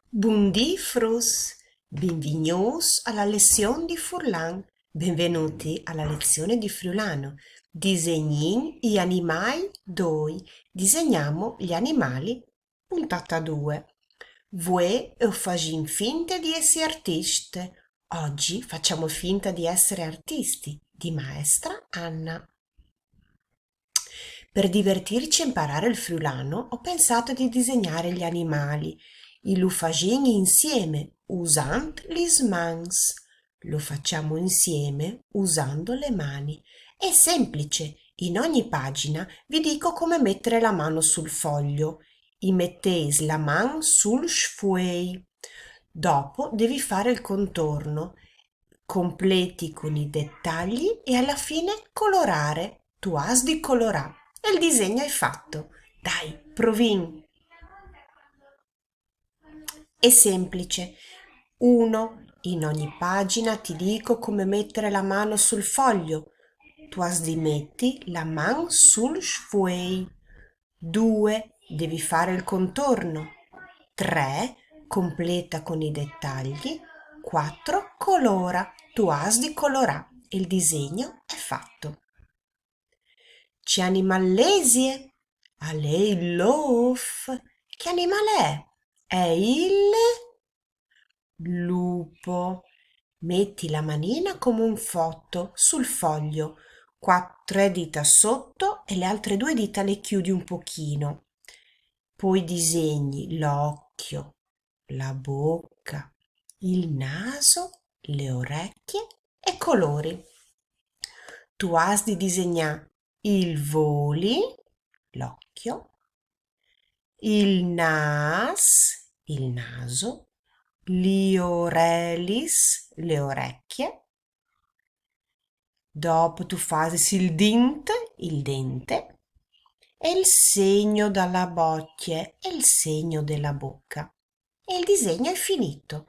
Buondì Frus, benvenuti alla lezione di Furlan, benvenuti alla lezione di Friulano. Disegnin gli animali 2, disegniamo gli animali, puntata 2. Voi facin finta di essere artiste. Oggi facciamo finta di essere artisti, di maestra Anna. Per divertirci e imparare il friulano, ho pensato di disegnare gli animali, i lufagini insieme, usando gli mans. Lo facciamo insieme usando le mani. È semplice. In ogni pagina vi dico come mettere la mano sul foglio. I metteis la man sul sfuei. Dopo devi fare il contorno. Completi con i dettagli e alla fine colorare. Tu has di colorare. E il disegno è fatto. Dai, provin. È semplice. 1. In ogni pagina ti dico come mettere la mano sul foglio. Tu has di metti la man sul sfuei. 2. Devi fare il contorno. 3. Completa con i dettagli. 4. Colora. Tu has di colorare. Il disegno è fatto. C'è animalesie. A lei lof. Che animale è? È il lupo. Metti la manina come un fotto sul foglio, tre dita sotto e le altre due dita le chiudi un pochino. Poi disegni l'occhio, la bocca, il naso, le orecchie e colori. Tu has di disegnare il voli, l'occhio, il naso, gli orelis, le orecchie. Dopo tu fai il dente, e il segno dalla bocchie e il segno della bocca. E il disegno è finito.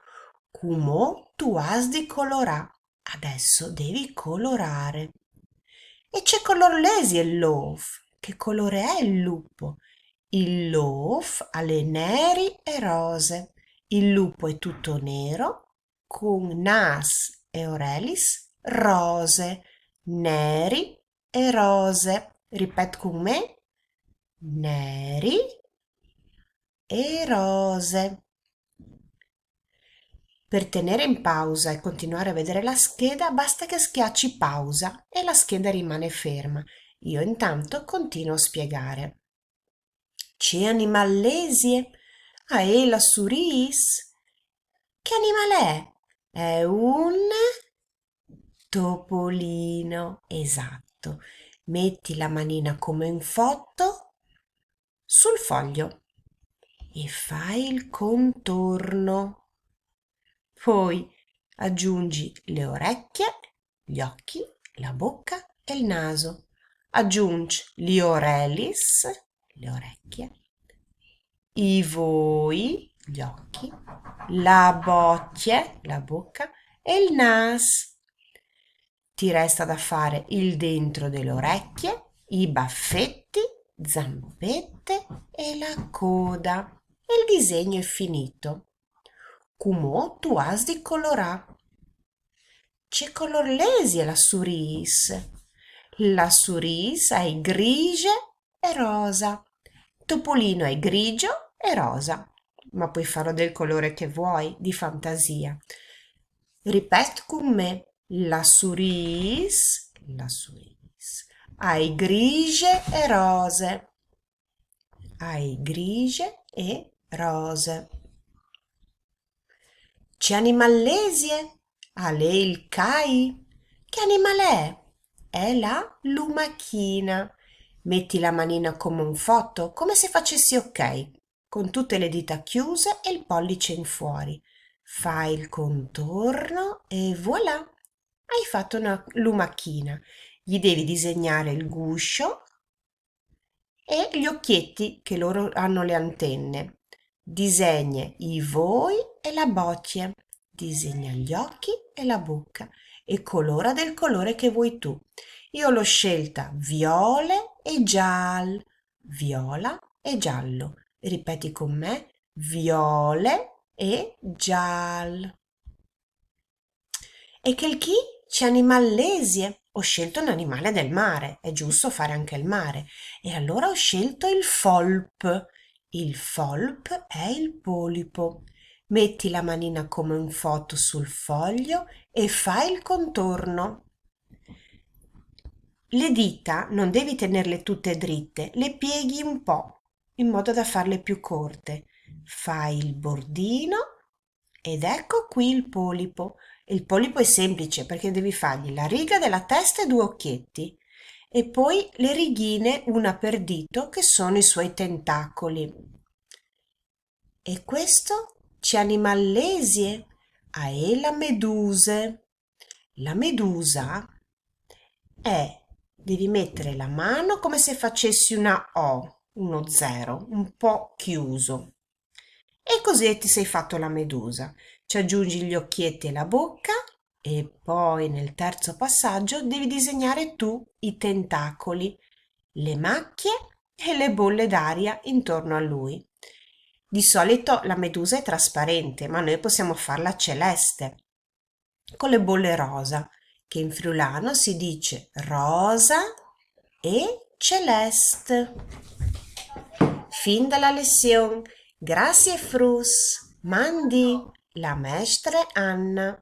Come tu has di colorare. Adesso devi colorare. E c'è color lesi il loaf. Che colore è il lupo? Il loaf ha le neri e rose. Il lupo è tutto nero con nas e orelis rose, neri e rose. Ripet con me. Neri e rose. Per tenere in pausa e continuare a vedere la scheda basta che schiacci pausa e la scheda rimane ferma. Io intanto continuo a spiegare. C'è animalesie? Ah, e la suris? Che animale è? È un topolino, esatto. Metti la manina come in foto sul foglio e fai il contorno. Poi aggiungi le orecchie, gli occhi, la bocca e il naso. Aggiungi gli orelis, le orecchie, i voi, gli occhi, la bocchie, la bocca e il nas. Ti resta da fare il dentro delle orecchie, i baffetti, zampette e la coda. E il disegno è finito. Come tu has di colorà. C'è color lesi la suris. La suris è grigia e rosa. Topolino è grigio e rosa, ma puoi farlo del colore che vuoi, di fantasia. Ripet con me. La suris, hai grigie e rose. Hai grigie e rose. C'è animalesie? A lei il cai? Che animale è? È la lumachina. Metti la manina come un fotto, come se facessi ok, con tutte le dita chiuse e il pollice in fuori. Fai il contorno e voilà! Hai fatto una lumachina. Gli devi disegnare il guscio e gli occhietti che loro hanno le antenne. Disegna i voi e la bocchie. Disegna gli occhi e la bocca e colora del colore che vuoi tu. Io l'ho scelta viola e giallo. Ripeti con me, viole e gial. E quel chi c'è animalesie. Ho scelto un animale del mare, è giusto fare anche il mare. E allora ho scelto il folp. Il folp è il polipo. Metti la manina come un foto sul foglio e fai il contorno. Le dita non devi tenerle tutte dritte, le pieghi un po', in modo da farle più corte. Fai il bordino ed ecco qui il polipo. Il polipo è semplice perché devi fargli la riga della testa e due occhietti e poi le righine, una per dito, che sono i suoi tentacoli. E questo c'è animalesie, a e la meduse. La medusa è, devi mettere la mano come se facessi una O, uno zero, un po' chiuso. E così ti sei fatto la medusa. Ci aggiungi gli occhietti e la bocca e poi nel terzo passaggio devi disegnare tu i tentacoli, le macchie e le bolle d'aria intorno a lui. Di solito la medusa è trasparente, ma noi possiamo farla celeste, con le bolle rosa, che in friulano si dice rosa e celeste. Fin dalla lezione. Grazie Frus. Mandi, la maestra Anna.